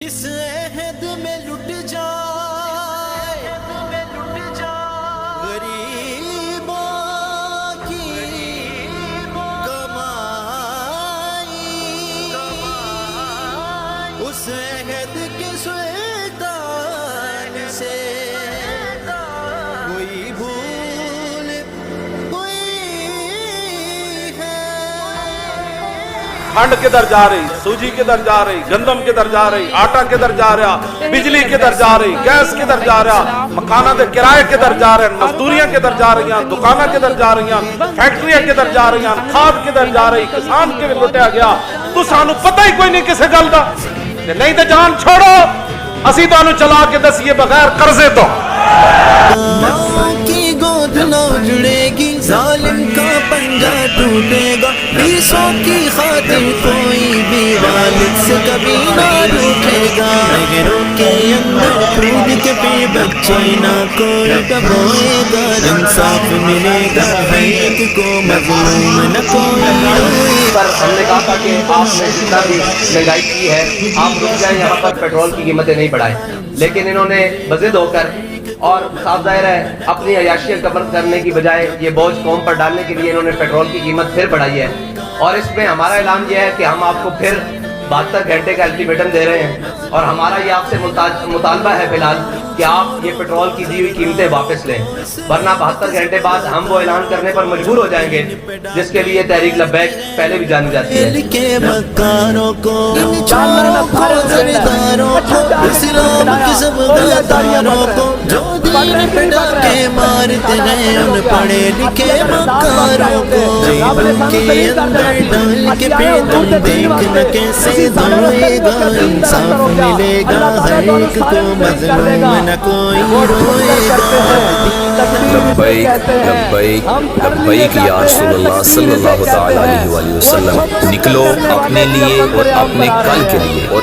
اس عہد میں لٹ جائے غریبوں کی کمائی، اس عہد کے سلطان سے کوئی بھول کوئی ہے۔ کھنڈ کدھر جا رہی، سوجی کدھر جا رہی، گندم کدھر جا رہی، آٹا کدھر جا رہا، بجلی کدھر جا رہی، گیس کدھر جا رہا، مکانہ دے کرائے کدھر جا رہے ہیں، مزدوریاں کدھر جا رہی ہیں، دکانہ کدھر جا رہی ہیں، فیکٹریاں کدھر جا رہی ہیں، کھاد کدھر جا رہی، کسان کدھر لٹیا گیا، تو سانو پتہ ہی کوئی نہیں کسے گل دا، نہیں تے جان چھوڑو اسی تانوں چلا کے دسیے بغیر قرضے تو۔ ماں کی گود نہ اجڑے گی، ظالم کا پنجہ ٹوٹے گا، پیسوں کی خاطر کوئی بھی والد سے کبھی نہ روٹے گا، غیروں کے اندر کھود کے پہ بچے نہ کوئی ڈبوئے گا، انصاف ملے گا ہر ایک کو، مظلوم نہ کوئی روئے گا۔ پر ہم نے کہا تھا کہ آپ نے جتنا بھی مہنگائی کی ہے آپ رک جائیں، یہاں پر پیٹرول کی قیمتیں نہیں بڑھائیں، لیکن انہوں نے بضد ہو کر اور صاف ظاہر ہے اپنی عیاشیاں کور کرنے کی بجائے یہ بوجھ قوم پر ڈالنے کے لیے انہوں نے پیٹرول کی قیمت پھر بڑھائی ہے، اور اس میں ہمارا اعلان یہ ہے کہ ہم آپ کو پھر 72 گھنٹے کا الٹیمیٹم دے رہے ہیں، اور ہمارا یہ آپ سے مطالبہ ہے فی الحال کہ آپ یہ پیٹرول کی دی ہوئی قیمتیں واپس لیں، ورنہ 72 گھنٹے بعد ہم وہ اعلان کرنے پر مجبور ہو جائیں گے جس کے لیے تحریک لبیک پہلے بھی جانی جاتی ہے۔ دل کے مکاروں کو، چاروں کو، زمینداروں کو، اسلام کی سب غداروں کو، جو دین پہ ڈاکے مارتے رہے ان پڑھے لکھے مکاروں کو، جیبوں کے اندر ڈال کے پھر تم دیکھنا کیسے دھوئے گا، انصاف ملے گا ہر ایک کو، مظلوم نہ کوئی روئے گا۔ لبیک لبیک لبیک یا رسول اللہ صلی اللہ تعالی علیہ وسلم، نکلو اپنے لیے اور اپنے کل کے لیے اور